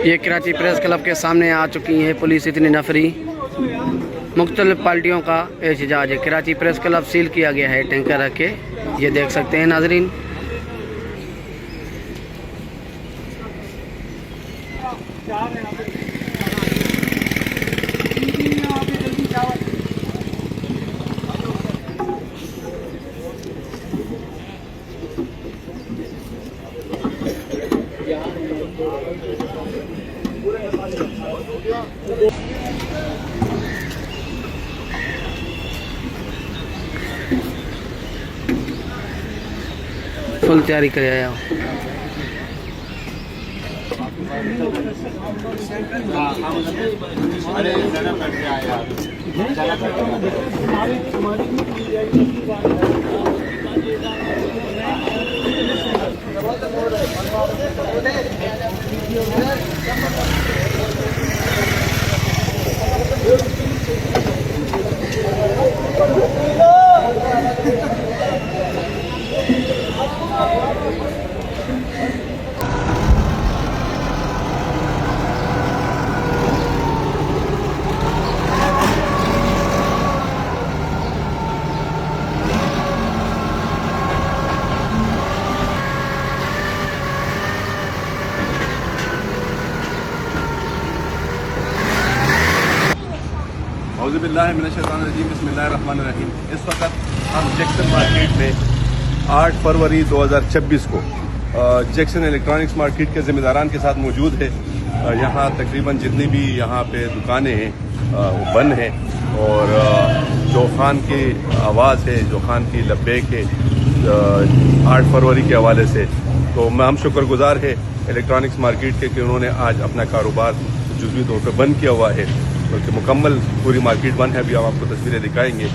ये Karachi press club के सामने आ चुकी है पुलिस इतनी नफरी। मुख्तलिफ पार्टियों का एहतजाज है। कराची प्रेस क्लब सील किया गया है टैंकर रख के, ये देख सकते हैं नाजरीन। फुल तैयारी कर आया हूँ। बिस्मिल्लाहिर्रहमानिर्रहीम। इस वक्त हम जैक्सन मार्केट में 8 फरवरी 2026 को जैक्सन इलेक्ट्रॉनिक्स मार्केट के ज़िम्मेदारान के साथ मौजूद है। यहाँ तकरीबन जितनी भी यहाँ पे दुकानें हैं वो बंद हैं और जो खान की आवाज़ है, जो खान की लब्बैक है 8 फरवरी के हवाले से, तो हम शुक्रगुजार है इलेक्ट्रॉनिक्स मार्केट के कि उन्होंने आज अपना कारोबार जुज़वी तौर पर बंद किया हुआ है, बल्कि मुकम्मल पूरी मार्केट बंद है। अभी हम आपको तस्वीरें दिखाएंगे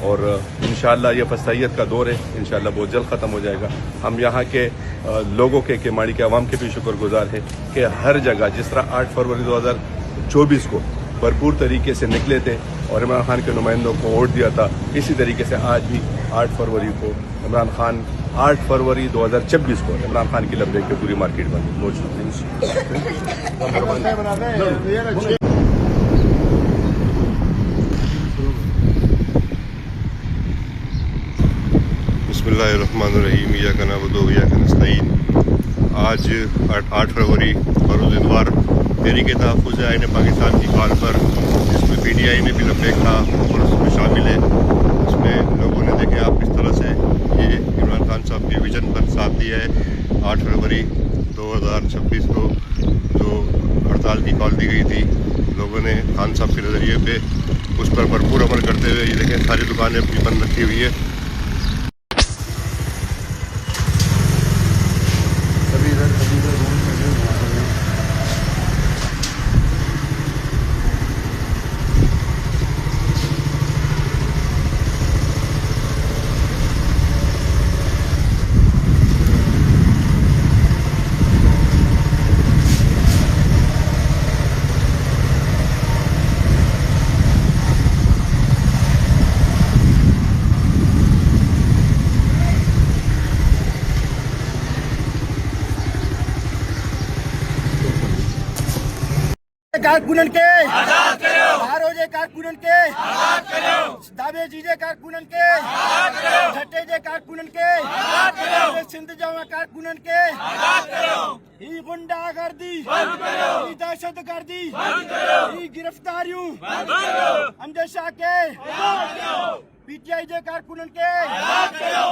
और इंशाअल्लाह ये फसाइयत का दौर है, इंशाअल्लाह बहुत जल्द ख़त्म हो जाएगा। हम यहाँ के लोगों के माड़ी के अवाम के भी शुक्रगुजार हैं कि हर जगह जिस तरह 8 फरवरी 2024 को भरपूर तरीके से निकले थे और इमरान खान के नुमाइंदों को वोट दिया था, इसी तरीके से आज भी 8 फरवरी को 8 फरवरी 2026 को इमरान खान की लब्बैक पे पूरी मार्केट बंद मौजूद है। बिस्मिल्लाहिर्रहमानिर्रहीम। इय्याका नअबुदु व इय्याका नस्तईन। आज 8 फरवरी बरोज़ इतवार तहरीक तहफ़्फ़ुज़ आईन पाकिस्तान की कॉल पर, जिसमें PTI ने भी लब्बैक कहा और उसमें शामिल है। उसमें लोगों ने देखे आप किस तरह से ये इमरान खान साहब के विजन पर साथ दिया है। 8 फरवरी 2026 को जो हड़ताल की कॉल दी गई थी, लोगों ने खान साहब के नज़रिए पे उस पर भरपूर अमल करते हुए ये देखें सारी दुकानें अपनी बंद रखी हुई है। कारकुनन के आजाद करो, भारोजे कारकुनन के आजाद करो, दावे जीजे कारकुनन के आजाद करो, झट्टे जे कारकुनन के आजाद करो, सिंध जवा कारकुनन के आजाद करो। ई गुंडागर्दी बंद करो, ई दहशतगर्दी बंद करो, ई गिरफ्तारियों बंद करो, अंदेशा के आजाद करो, PTI जे कारकुनन के आजाद करो,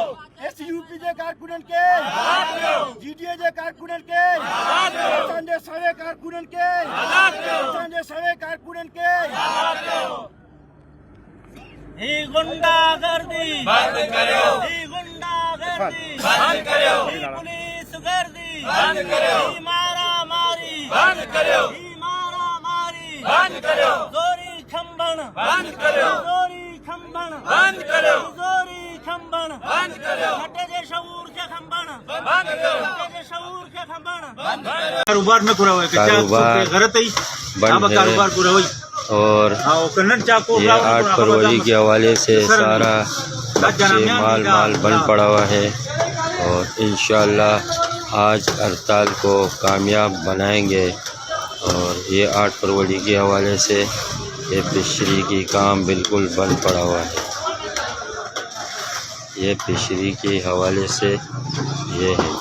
SUP जे कारकुनन के आजाद करो, GDA जे कारकुनन के आजाद करो, संजय सवे कारकुनन के आजाद करो, संजय सवे कारकुनन के आजाद करो। ई गुंडागर्दी बंद करो, ई गुंडागर्दी बंद करो, ई पुलिस गर्दी बंद करो, ई मारामारी बंद करो, ई मारामारी बंद करो, जोरी खंबन बंद करो, जोरी खंबन बंद करो, जोरी खंबन बंद करो, हटे जे शऊर के खंबन बंद करो, हटे जे शऊर के खंबन बंद करो। कारोबार में पूरा हुआ कारोबार गलत है, कारोबार पूरा हुई और ये 8 फरवरी के हवाले से सारा माल बंद पड़ा हुआ है और इंशाअल्लाह आज हड़ताल को कामयाब बनाएंगे। और ये 8 फरवरी के हवाले से ये फिशरी की काम बिल्कुल बंद पड़ा हुआ है। ये फिशरी के हवाले से ये है।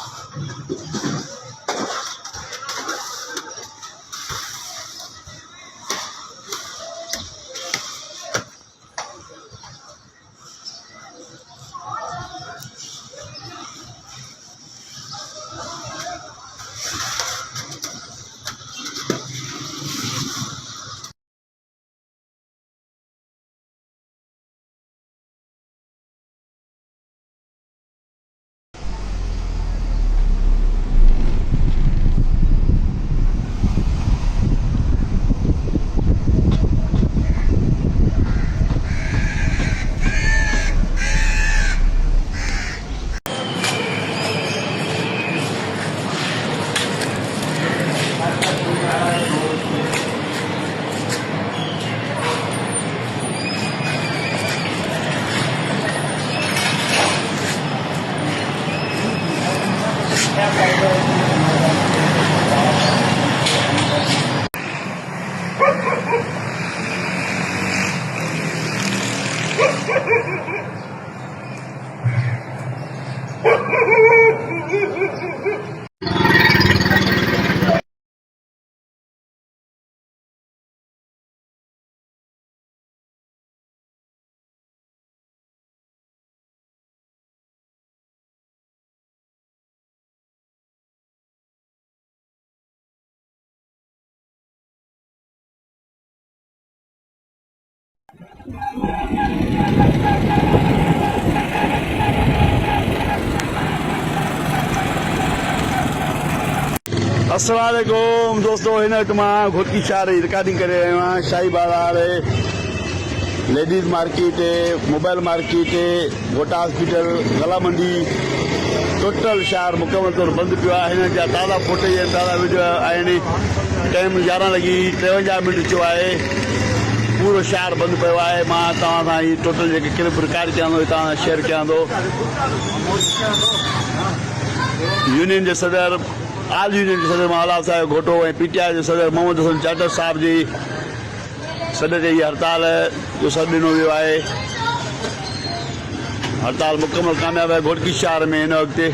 अस्सलामुअलैकुम दोस्तों, हिन वक्त मां घोटकी शहर जी रिकॉर्डिंग करे रहियो आहियां। शाही बाज़ार, लेडीज़ मार्केट, मोबाइल मार्केट, गोटा हॉस्पिटल, गला मंडी, टोटल शहर मुकम्मल तौर बंदि पियो आहे। हिन जा ताज़ा फोटो ऐं ताज़ा वीडियो आहिनि। टाइम 11:53 थियो आहे। पूरो शहर बंदि पियो आहे। मां तव्हां सां ही टोटल जेके क्लिप रिकॉर्ड कयां थो, तव्हां सां शेयर कयां थो। यूनियन जे सदर, आल यूनियन जे सदर माला साहिब घोटो ऐं PTI जे सदर मोहम्मद हसन चाटर साहब जी सॾ ते इहा हड़ताल जो सॾु ॾिनो वियो आहे। हड़ताल मुकम्मल कामयाब आहे घोटकी शहर में हिन वक़्तु।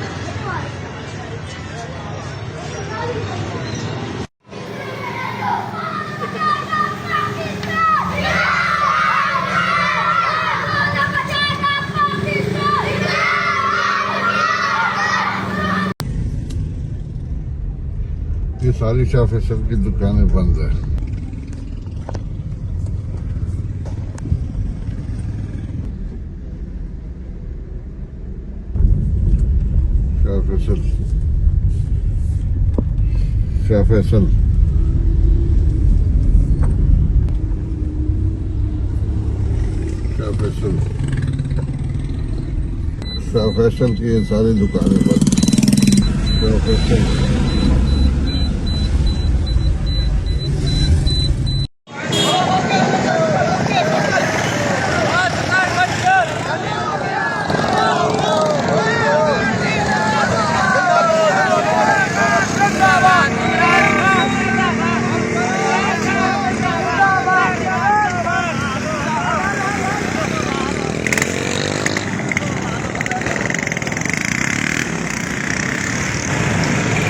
ये सारी शाह फैसल की दुकानें बंद है। शाह फैसल शाह फैसल शाह फैसल की ये सारी दुकानें बंद। शाह फैसल